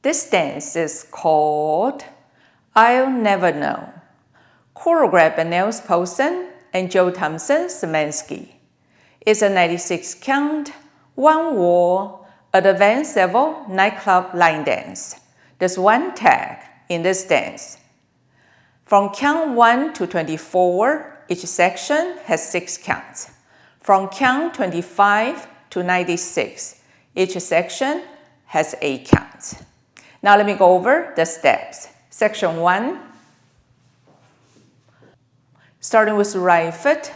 This dance is called I'll Never Know. Choreographed by Niels Poulsen and Thompson, Szymanski. It's a 96 count, one wall, advanced level nightclub line dance. There's one tag in this dance. From count 1 to 24, each section has 6 counts. From count 25 to 96, each section has 8 counts. Now let me go over the steps. Section 1, starting with right foot,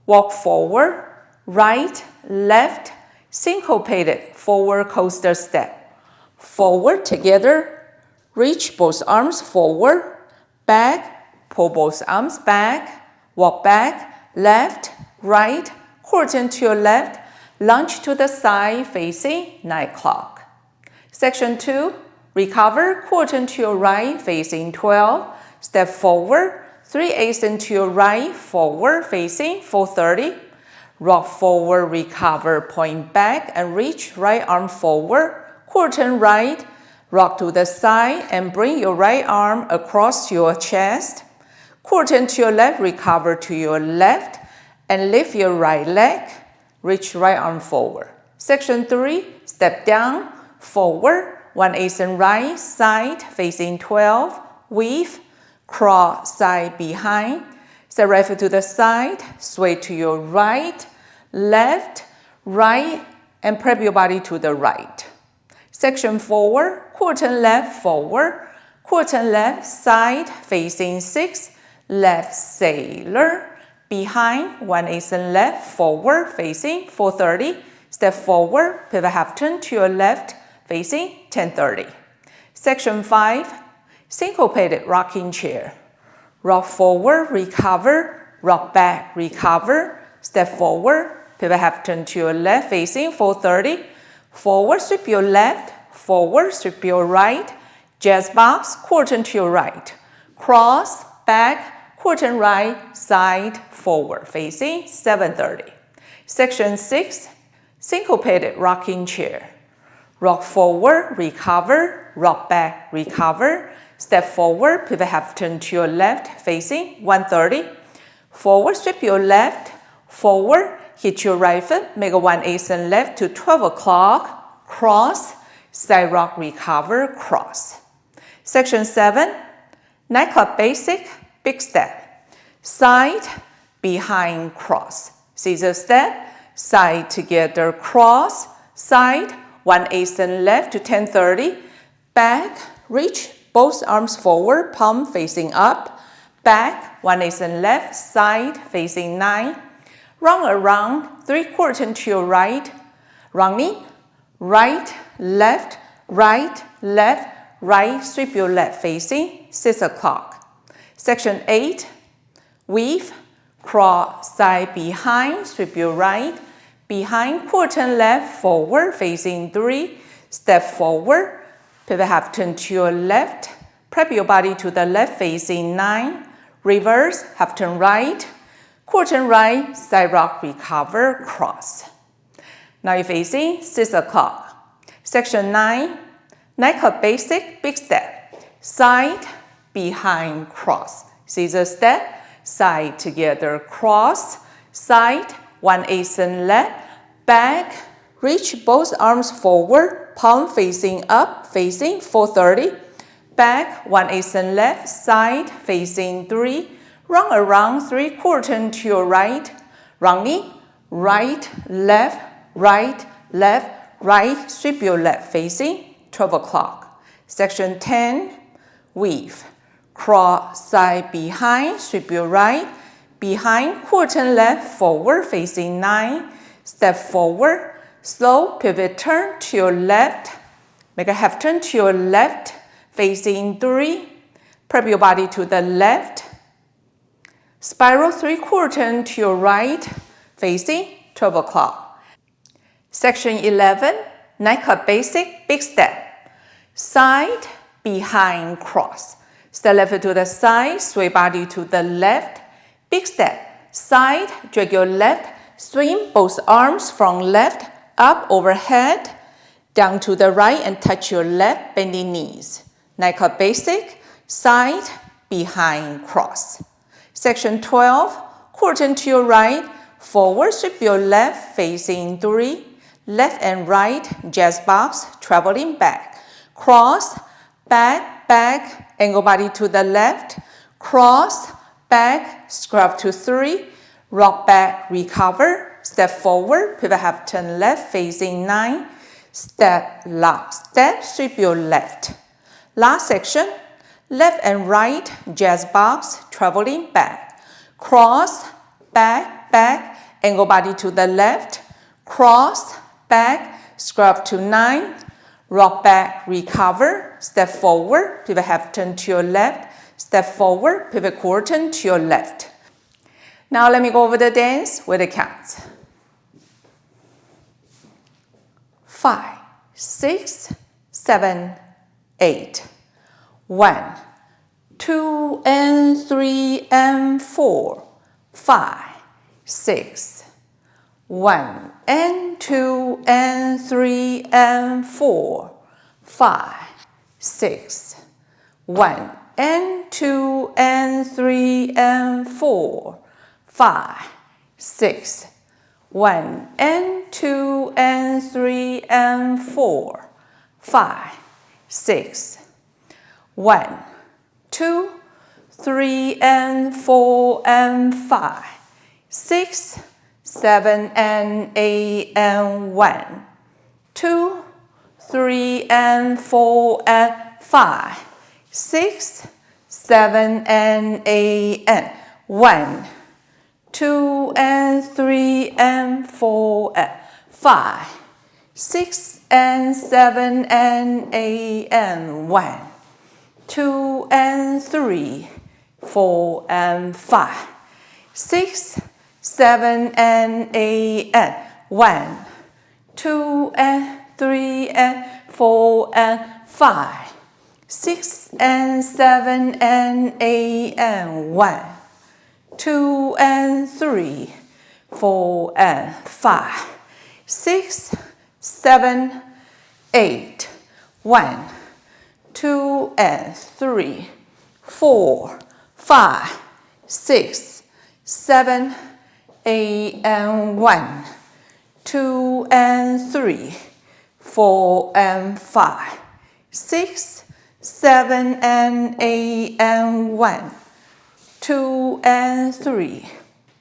walk forward, right, left, syncopated forward coaster step. Forward together, reach both arms forward, back, pull both arms back, walk back, left, right, quarter to your left, lunge to the side facing 9 o'clock. Section 2, recover, quarter to your right facing 12, step forward, 3/8 to your right, forward facing 430, rock forward, recover, point back and reach right arm forward, quarter right, rock to the side and bring your right arm across your chest, quarter to your left, recover to your left and lift your right leg, reach right arm forward. Section 3, step down, forward, 1/8 right, side facing 12, weave, cross, side behind, step right foot to the side, sway to your right, left, right, and prep your body to the right. Section 4, quarter left, forward, quarter left, side facing 6, left sailor, behind, 1/8 left, forward facing 430, step forward, pivot half turn to your left, facing 1030. Section 5, syncopated rocking chair. Rock forward, recover, rock back, recover, step forward, pivot half turn to your left, facing 430, forward, sweep your left, forward, sweep your right, jazz box, quarter to your right, cross, back, quarter right, side, forward, facing 730. Section 6, syncopated rocking chair. Rock forward, recover, rock back, recover, step forward, pivot half turn to your left, facing 130, forward, sweep your left, forward, hit your right foot, make a 1/8 left to 12 o'clock, cross, side rock, recover, cross. Section 7, nightclub basic, big step, side, behind, cross, scissor step, side together, cross, side, 1/8 left to 1030, back, reach both arms forward, palm facing up, back, 1/8 left, side facing 9, run around, 3/4 to your right, running, right, left, right, left, right, sweep your left facing 6 o'clock. Section 8, weave, cross, side behind, sweep your right, behind, quarter left, forward, facing 3, step forward, pivot half turn to your left, prep your body to the left, facing 9, reverse, half turn right, quarter right, side rock, recover, cross. Now you're facing 6 o'clock. Section 9, nightclub basic, big step, side, behind, cross, scissor step, side together, cross, side, 1/8 left, back, reach both arms forward, palm facing up, facing 430, back, 1/8 left, side, facing 3, run around, 3/4 to your right, running, right, left, right, left, right, sweep your left, facing 12 o'clock. Section 10, weave, cross, side behind, sweep your right, behind, quarter left, forward, facing 9, step forward, slow, pivot turn to your left, make a half turn to your left, facing 3, prep your body to the left, spiral 3/4 to your right, facing 12 o'clock. Section 11, nightclub basic, big step, side, behind, cross, step left to the side, sway body to the left, big step, side, drag your left, swing both arms from left up overhead, Down to the right and touch your left bending knees. Nightclub basic, side, behind, cross. Section 12, quarter to your right, forward, sweep your left, facing 3, left and right, jazz box, traveling back. Cross, back, back, angle body to the left, cross, back, scrub to 3, rock back, recover, step forward, pivot half turn left, facing 9, step, lock, step, sweep your left. Last section, left and right, jazz box, traveling back. Cross, back, back, angle body to the left, cross, back, scrub to 9, rock back, recover, step forward, pivot half turn to your left, step forward, pivot quarter turn to your left. Now let me go over the dance with the counts. 5, 6, 7, 8. 1, 2, and 3, and 4, 5, 6. 1, and 2, and 3, and 4, 5, 6. 1, and 2, and 3, and 4, 5, 6. 1, and 2, and 3, and 4, 5, 6. 1, 2, 3, and 4, and 5, 6, 7, and 8, and 1, 2, 3, and 4, and 5, 6, 7, and 8, and 1, 2, and 3, and 4, and 5, 6, and 7, and 8, and 1, 2, and 3, 4, and 5, 6, 7, and 8, and 1, 2, and 3, and 4, and 5, 6, and 7, and 8, and 1, 2, and 3, 4, and 5, 6, 7, 8, 1, 2, and 3, 4, 5, 6, 7, 8, and 1, 2, and 3, 4, and 5, 6, 7, and 8, and 1, 2, and 3,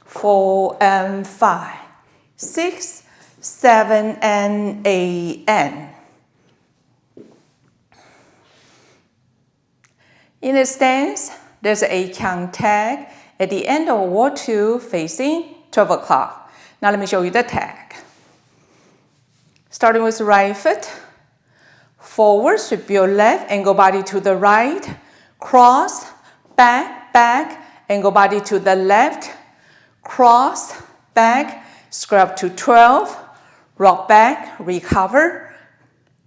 4, and 5, 6, 7, and 8, and. In the stance, there's a count tag at the end of wall 2 facing 12 o'clock. Now let me show you the tag. Starting with right foot, forward, sweep your left, angle body to the right, cross, back, back, angle body to the left, cross, back, scrub to 12, rock back, recover,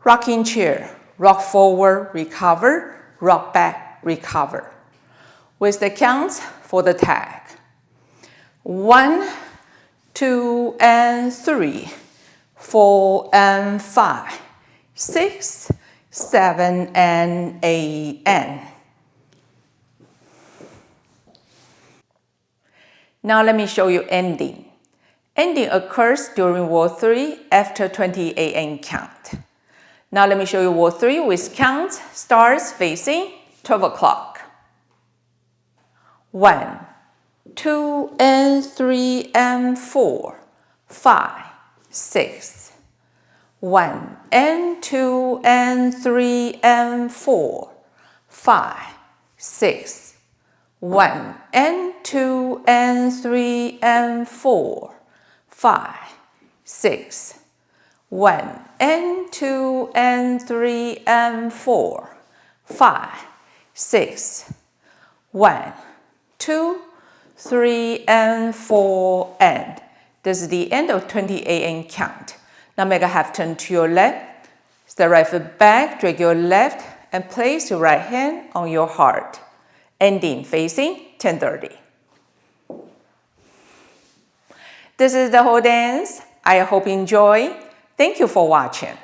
rocking chair, rock forward, recover, rock back, recover. With the counts for the tag. 1, 2, and 3, 4, and 5, 6, 7, and 8, and. Now let me show you ending. Ending occurs during wall 3 after 28 and count. Now let me show you wall 3 with counts starts facing 12 o'clock. 1, 2, and 3, and 4, 5, 6. 1, and 2, and 3, and 4, 5, 6. 1, and 2, and 3, and 4, 5, 6. 1, and 2, and 3, and 4, 5, 6. 1, 2, 3, and 4, and. This is the end of 28 and count. Now make a half turn to your left. Step right foot back, drag your left, and place your right hand on your heart. Ending facing 10:30. This is the whole dance. I hope you enjoy. Thank you for watching.